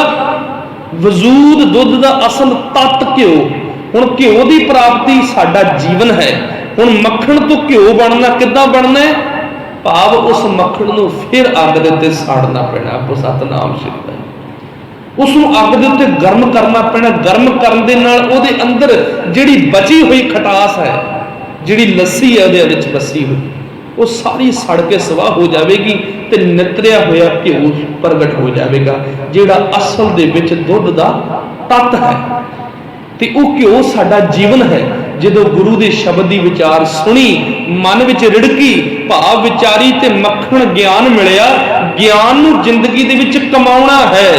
ਵਜੂਦ, ਦੁੱਧ ਦਾ ਅਸਲ ਤੱਤ ਘਿਓ। ਹੁਣ ਘਿਓ ਦੀ ਪ੍ਰਾਪਤੀ ਸਾਡਾ ਜੀਵਨ ਹੈ। ਹੁਣ ਮੱਖਣ ਤੋਂ ਘਿਓ ਬਣਨਾ ਕਿੱਦਾਂ ਬਣਨਾ ਹੈ? ਭਾਵ ਉਸ ਮੱਖਣ ਨੂੰ ਫਿਰ ਅੱਗ ਦੇ ਉੱਤੇ ਸਾੜਨਾ ਪੈਣਾ। ਆਪੋ ਸਤਨਾਮ ਸ਼੍ਰੀ ਵਾਹਿਗੁਰੂ। ਉਸ ਨੂੰ ਅੱਗ ਦੇ ਉੱਤੇ ਗਰਮ ਕਰਨਾ ਪੈਣਾ। ਗਰਮ ਕਰਨ ਦੇ ਨਾਲ ਉਹਦੇ ਅੰਦਰ ਜਿਹੜੀ ਬਚੀ ਹੋਈ ਖਟਾਸ ਹੈ, ਜਿਹੜੀ ਲੱਸੀ ਹੈ ਉਹਦੇ ਵਿੱਚ ਵਸੀ ਹੋਈ, ਉਹ ਸਾਰੀ ਸੜ ਕੇ ਸਵਾਹ ਹੋ ਜਾਵੇਗੀ ਤੇ ਨਿਤਰਿਆ ਹੋਇਆ ਘਿਓ ਪ੍ਰਗਟ ਹੋ ਜਾਵੇਗਾ, ਜਿਹੜਾ ਅਸਲ ਦੇ ਵਿੱਚ ਦੁੱਧ ਦਾ ਤੱਤ ਹੈ। ਤੇ ਉਹ ਘਿਓ ਸਾਡਾ ਜੀਵਨ ਹੈ। ਜਦੋਂ ਗੁਰੂ ਦੇ ਸ਼ਬਦ ਦੀ ਵਿਚਾਰ ਸੁਣੀ, ਮਨ ਵਿੱਚ ਰਿੜਕੀ, ਭਾਵ ਵਿਚਾਰੀ ਤੇ ਮੱਖਣ ਗਿਆਨ ਮਿਲਿਆ। ਗਿਆਨ ਨੂੰ ਜ਼ਿੰਦਗੀ ਦੇ ਵਿੱਚ ਕਮਾਉਣਾ ਹੈ।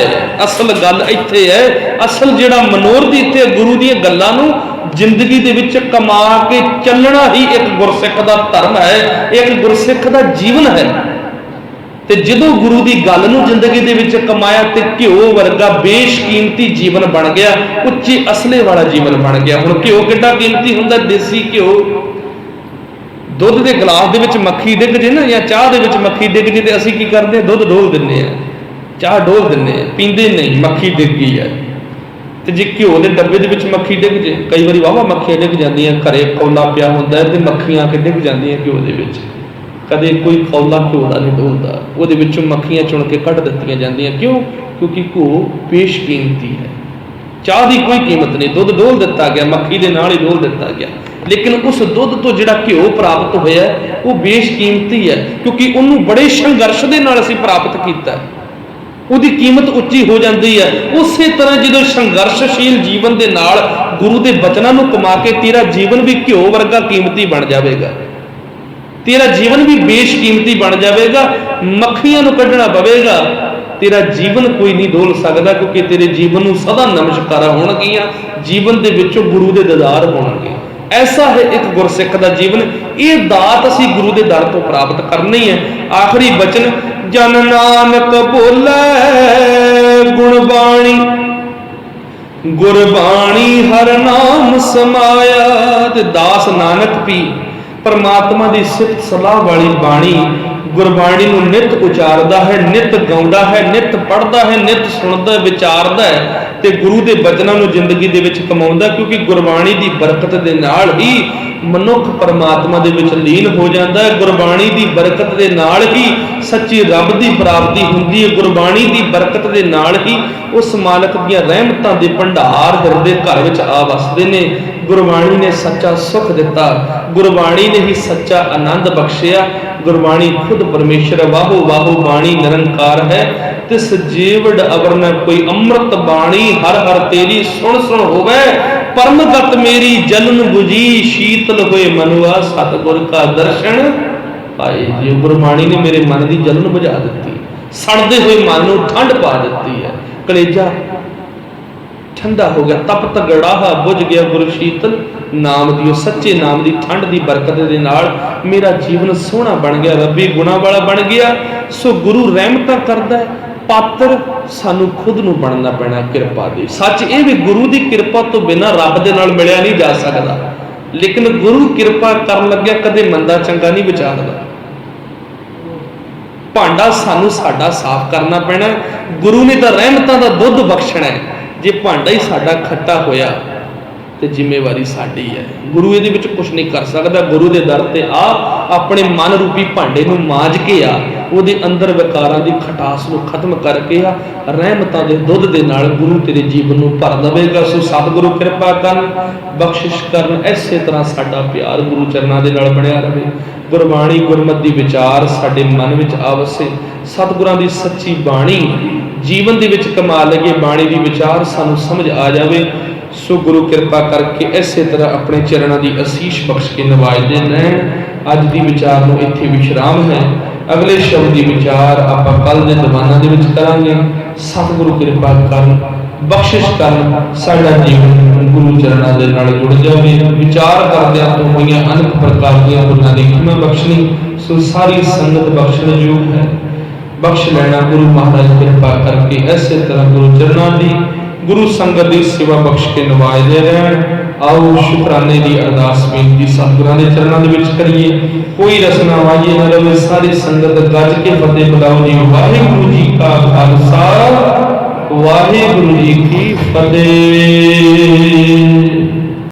ਅਸਲ ਗੱਲ ਇੱਥੇ ਹੈ, ਅਸਲ ਜਿਹੜਾ ਮਨੋਰਥ ਇੱਥੇ ਗੁਰੂ ਦੀਆਂ ਗੱਲਾਂ ਨੂੰ ਜ਼ਿੰਦਗੀ ਦੇ ਵਿੱਚ ਕਮਾ ਕੇ ਚੱਲਣਾ ਹੀ ਇੱਕ ਗੁਰਸਿੱਖ ਦਾ ਧਰਮ ਹੈ, ਇੱਕ ਗੁਰਸਿੱਖ ਦਾ ਜੀਵਨ ਹੈ। ਤੇ ਜਦੋਂ ਗੁਰੂ ਦੀ ਗੱਲ ਨੂੰ ਜ਼ਿੰਦਗੀ ਦੇ ਵਿੱਚ ਕਮਾਇਆ ਤੇ ਘਿਓ ਵਰਗਾ ਬੇਸ਼ਕੀਮਤੀ ਜੀਵਨ ਬਣ ਗਿਆ, ਉੱਚੇ ਅਸਲੇ ਵਾਲਾ ਜੀਵਨ ਬਣ ਗਿਆ। ਹੁਣ ਘਿਓ ਕਿੱਡਾ ਕੀਮਤੀ ਹੁੰਦਾ? ਦੇਸੀ ਘਿਓ। ਦੁੱਧ ਦੇ ਗਲਾਸ ਦੇ ਵਿੱਚ ਮੱਖੀ ਡਿੱਗ ਜੇ ਨਾ, ਜਾਂ ਚਾਹ ਦੇ ਵਿੱਚ ਮੱਖੀ ਡਿੱਗ ਜੇ, ਤੇ ਅਸੀਂ ਕੀ ਕਰਦੇ ਹਾਂ? ਦੁੱਧ ਡੋਲ ਦਿੰਦੇ ਹਾਂ, ਚਾਹ ਡੋਲ ਦਿੰਦੇ ਹਾਂ, ਪੀਂਦੇ ਨਹੀਂ, ਮੱਖੀ ਡਿੱਗ ਗਈ ਹੈ। ਤੇ ਜੇ ਘਿਓ ਦੇ ਡੱਬੇ ਦੇ ਵਿੱਚ ਮੱਖੀ ਡਿੱਗ ਜੇ, ਕਈ ਵਾਰੀ ਵਾਹਵਾ ਮੱਖੀਆਂ ਡਿੱਗ ਜਾਂਦੀਆਂ, ਘਰੇ ਕੌਲਾ ਪਿਆ ਹੁੰਦਾ ਤੇ ਮੱਖੀਆਂ ਆ ਕੇ ਡਿੱਗ ਜਾਂਦੀਆਂ ਘਿਓ ਦੇ ਵਿੱਚ। ਕਦੇ ਕੋਈ ਕੌਲਾ ਘਿਓ ਦਾ ਨਹੀਂ ਡੋਲਦਾ, ਉਹਦੇ ਵਿੱਚੋਂ ਮੱਖੀਆਂ ਚੁਣ ਕੇ ਕੱਢ ਦਿੱਤੀਆਂ ਜਾਂਦੀਆਂ। ਕਿਉਂ? ਕਿਉਂਕਿ ਘਿਓ ਬੇਸ਼ਕੀਮਤੀ ਹੈ। ਚਾਹ ਦੀ ਕੋਈ ਕੀਮਤ ਨਹੀਂ, ਦੁੱਧ ਡੋਲ ਦਿੱਤਾ ਗਿਆ, ਮੱਖੀ ਦੇ ਨਾਲ ਹੀ ਡੋਲ ਦਿੱਤਾ ਗਿਆ, ਲੇਕਿਨ ਉਸ ਦੁੱਧ ਤੋਂ ਜਿਹੜਾ ਘਿਓ ਪ੍ਰਾਪਤ ਹੋਇਆ ਉਹ ਬੇਸ਼ਕੀਮਤੀ ਹੈ, ਕਿਉਂਕਿ ਉਹਨੂੰ ਬੜੇ ਸੰਘਰਸ਼ ਦੇ ਨਾਲ ਅਸੀਂ ਪ੍ਰਾਪਤ ਕੀਤਾ। ਉਹਦੀ ਕੀਮਤ ਉੱਚੀ ਹੋ ਜਾਂਦੀ ਹੈ। ਉਸੇ ਤਰ੍ਹਾਂ ਜਦੋਂ ਸੰਘਰਸ਼ਸ਼ੀਲ ਜੀਵਨ ਦੇ ਨਾਲ ਗੁਰੂ ਦੇ ਬਚਨਾਂ ਨੂੰ ਕਮਾ ਕੇ ਤੇਰਾ ਜੀਵਨ ਵੀ ਘਿਓ ਵਰਗਾ ਕੀਮਤੀ ਬਣ ਜਾਵੇਗਾ, ਤੇਰਾ ਜੀਵਨ ਵੀ ਬੇਸ਼ਕੀਮਤੀ ਬਣ ਜਾਵੇਗਾ। ਮੱਖੀਆਂ ਨੂੰ ਕੱਢਣਾ ਪਵੇਗਾ, ਤੇਰਾ ਜੀਵਨ ਕੋਈ ਨਹੀਂ ਡੋਲ ਸਕਦਾ, ਕਿਉਂਕਿ ਤੇਰੇ ਜੀਵਨ ਨੂੰ ਸਦਾ ਨਮਸਕਾਰਾਂ ਹੋਣਗੀਆਂ, ਜੀਵਨ ਦੇ ਵਿੱਚੋਂ ਗੁਰੂ ਦੇ ਦੀਦਾਰ ਹੋਣਗੇ। ਐਸਾ ਹੈ ਇੱਕ ਗੁਰਸਿੱਖ ਦਾ ਜੀਵਨ। ਇਹ ਦਾਤ ਅਸੀਂ ਗੁਰੂ ਦੇ ਦਰ ਤੋਂ ਪ੍ਰਾਪਤ ਕਰਨੀ ਹੈ। ਆਖਰੀ ਬਚਨ, ਜਨ ਨਾਨਕ ਬੋਲੇ ਗੁਣਬਾਣੀ, ਗੁਰਬਾਣੀ ਹਰ ਨਾਮ ਸਮਾਇਆ। ਤੇ ਦਾਸ ਨਾਨਕ ਵੀ ਪਰਮਾਤਮਾ ਦੀ ਸਿਫਤ ਸਲਾਹ ਵਾਲੀ ਬਾਣੀ ਗੁਰਬਾਣੀ ਨੂੰ ਨਿਤ ਉਚਾਰਦਾ ਹੈ, ਨਿਤ ਗਾਉਂਦਾ ਹੈ, ਨਿਤ ਪੜ੍ਹਦਾ ਹੈ, ਨਿਤ ਸੁਣਦਾ, ਵਿਚਾਰਦਾ ਹੈ ਤੇ ਗੁਰੂ ਦੇ ਬਚਨਾਂ ਨੂੰ ਜ਼ਿੰਦਗੀ ਦੇ ਵਿੱਚ ਕਮਾਉਂਦਾ। ਕਿਉਂਕਿ ਗੁਰਬਾਣੀ ਦੀ ਬਰਕਤ ਦੇ ਨਾਲ ਹੀ ਮਨੁੱਖ ਪਰਮਾਤਮਾ ਦੇ ਵਿੱਚ ਲੀਨ ਹੋ ਜਾਂਦਾ ਹੈ। ਗੁਰਬਾਣੀ ਦੀ ਬਰਕਤ ਦੇ ਨਾਲ ਹੀ ਸੱਚੀ ਰੱਬ ਦੀ ਪ੍ਰਾਪਤੀ ਹੁੰਦੀ ਹੈ। ਗੁਰਬਾਣੀ ਦੀ ਬਰਕਤ ਦੇ ਨਾਲ ਹੀ ਉਸ ਮਾਲਕ ਦੀਆਂ ਰਹਿਮਤਾਂ ਦੇ ਭੰਡਾਰ ਹਿਰਦੇ ਘਰ ਵਿੱਚ ਆ ਵਸਦੇ ਨੇ। ਗੁਰਬਾਣੀ ਨੇ ਸੱਚਾ ਸੁੱਖ ਦਿੱਤਾ, ਗੁਰਬਾਣੀ ਨੇ ਹੀ ਸੱਚਾ ਆਨੰਦ ਬਖਸ਼ਿਆ। ਗੁਰਬਾਣੀ ਖੁਦ ਪਰਮੇਸ਼ਰ, ਵਾਹੋ ਵਾਹੋ ਬਾਣੀ ਨਿਰੰਕਾਰ ਹੈ, ਤਿਸ ਜੀਵੜ ਅਵਰ ਨ ਕੋਈ। ਅੰਮ੍ਰਿਤ ਬਾਣੀ ਹਰ ਹਰ ਤੇਰੀ, ਸੁਣ ਸੁਣ ਹੋਵੇ ਪਰਮਗਤ ਮੇਰੀ। ਜਲਨ 부ਜੀ ਸ਼ੀਤਲ ਹੋਏ ਮਨੁਆ, ਸਤਿਗੁਰ ਕਾ ਦਰਸ਼ਨ ਪਾਏ। ਜੀ ਗੁਰਬਾਣੀ ਨੇ ਮੇਰੇ ਮਨ ਦੀ ਜਲਨ ਬੁਝਾ ਦਿੱਤੀ, ਸੜਦੇ ਹੋਏ ਮਨ ਨੂੰ ਠੰਡ ਪਾ ਦਿੱਤੀ ਹੈ। ਕਲੇਜਾ ਠੰਡਾ ਹੋ ਗਿਆ, ਤਪਤ ਗੜਾਹਾ ਬੁਝ ਗਿਆ ਗੁਰ ਸ਼ੀਤਲ। ਨਾਮ ਦੀ, ਉਹ ਸੱਚੇ ਨਾਮ ਦੀ ਠੰਡ ਦੀ ਬਰਕਤ ਦੇ ਨਾਲ ਮੇਰਾ ਜੀਵਨ ਸੋਹਣਾ ਬਣ ਗਿਆ, ਰੱਬੀ ਗੁਣਾਂ ਵਾਲਾ ਬਣ ਗਿਆ। ਸੋ ਗੁਰੂ ਰਹਿਮਤਾਂ ਕਰਦਾ ਹੈ, ਪਾਤਰ ਸਾਨੂੰ ਖੁਦ ਨੂੰ ਬਣਨਾ ਪੈਣਾ ਕਿਰਪਾ ਦੀ। ਸੱਚ ਇਹ ਵੀ ਗੁਰੂ ਦੀ ਕਿਰਪਾ ਤੋਂ ਬਿਨਾਂ ਰੱਬ ਦੇ ਨਾਲ ਮਿਲਿਆ ਨਹੀਂ ਜਾ ਸਕਦਾ, ਲੇਕਿਨ ਗੁਰੂ ਕਿਰਪਾ ਕਰਨ ਲੱਗਿਆ ਕਦੇ ਮੰਦਾ ਚੰਗਾ ਨਹੀਂ ਵਿਚਾਰਦਾ। ਭਾਂਡਾ ਸਾਨੂੰ ਸਾਡਾ ਸਾਫ਼ ਕਰਨਾ ਪੈਣਾ। ਗੁਰੂ ਨੇ ਤਾਂ ਰਹਿਮਤਾਂ ਦਾ ਦੁੱਧ ਬਖਸ਼ਣਾ ਹੈ। ਜੇ ਭਾਂਡਾ ਹੀ ਸਾਡਾ ਖੱਟਾ ਹੋਇਆ ਤੇ ਜ਼ਿੰਮੇਵਾਰੀ ਸਾਡੀ ਹੈ। ਗੁਰੂ ਇਹਦੇ ਵਿੱਚ ਕੁਝ ਨਹੀਂ ਕਰ ਸਕਦਾ। ਗੁਰੂ ਦੇ ਦਰ ਤੇ ਆ, ਆਪਣੇ ਮਨ ਰੂਪੀ ਭਾਂਡੇ ਨੂੰ ਮਾਂਜ ਕੇ ਆ, ਉਹਦੇ ਅੰਦਰ ਵਿਕਾਰਾਂ ਦੀ ਖਟਾਸ ਨੂੰ ਖਤਮ ਕਰਕੇ ਆ, ਰਹਿਮਤਾਂ ਦੇ ਦੁੱਧ ਦੇ ਨਾਲ ਗੁਰੂ ਤੇਰੇ ਜੀਵਨ ਨੂੰ ਭਰ ਦੇਵੇਗਾ। ਸੋ ਸਤਿਗੁਰੂ ਕਿਰਪਾ ਕਰਨ, ਬਖਸ਼ਿਸ਼ ਕਰਨ। ਇਸੇ ਤਰ੍ਹਾਂ ਸਾਡਾ ਪਿਆਰ ਗੁਰੂ ਚਰਨਾਂ ਦੇ ਨਾਲ ਬਣਿਆ ਰਹੇ। ਗੁਰਬਾਣੀ ਗੁਰਮਤਿ ਦੀ ਵਿਚਾਰ ਸਾਡੇ ਮਨ ਵਿੱਚ ਆਵਸੇ। ਸਤਿਗੁਰਾਂ ਦੀ ਸੱਚੀ ਬਾਣੀ ਜੀਵਨ ਦੇ ਵਿੱਚ ਕਮਾ ਲਈਏ, ਬਾਣੀ ਦੀ ਵਿਚਾਰ ਸਾਨੂੰ ਸਮਝ ਆ ਜਾਵੇ। ਸੋ ਗੁਰੂ ਕਿਰਪਾ ਕਰਕੇ ਇਸੇ ਤਰ੍ਹਾਂ ਆਪਣੇ ਚਰਨਾਂ ਦੀ ਅਸੀਸ਼ ਬਖਸ਼ ਕੇ ਨਵਾਜਦੇ ਰਹਿਣ। ਅੱਜ ਦੀ ਵਿਚਾਰ ਨੂੰ ਇੱਥੇ ਵਿਸ਼ਰਾਮ ਹੈ। ਅਗਲੇ ਸ਼ਬਦ ਦੀ ਵਿਚਾਰ ਆਪਾਂ ਕੱਲ ਦੇ ਦੀਵਾਨਾਂ ਦੇ ਵਿੱਚ ਕਰਾਂਗੇ। ਸਤਿਗੁਰੂ ਕਿਰਪਾ ਕਰਨ, ਬਖਸ਼ਿਸ਼ ਕਰਨ, ਸਾਡਾ ਜੀਵਨ ਗੁਰੂ ਚਰਨਾਂ ਦੇ ਨਾਲ ਜੁੜ ਜਾਵੇ। ਵਿਚਾਰ ਕਰਦਿਆਂ ਤੋਂ ਹੋਈਆਂ ਅਨੇਕ ਪ੍ਰਕਾਰ ਦੀਆਂ ਭੁੱਲਾਂ ਦੀ ਖਿਮਾ ਬਖਸ਼ਣੀ। ਸੋ ਸਾਰੀ ਸੰਗਤ ਬਖਸ਼ਣ ਯੋਗ ਹੈ। बख्श लेना गुरु महाराज कृपा करके। इसे तरह गुरु चरणों की गुरु संगत की सेवा बख्श के नवाजते रहन। आओ शुकराने की अरदास बेनती सतगुरां दे चरणों दे विच करिए। कोई रसना वाजी न रहे, सारी संगत गज के फतेह बुलाओ जी। वाहिगुरू जी का खालसा वाहिगुरू जी की फतेह।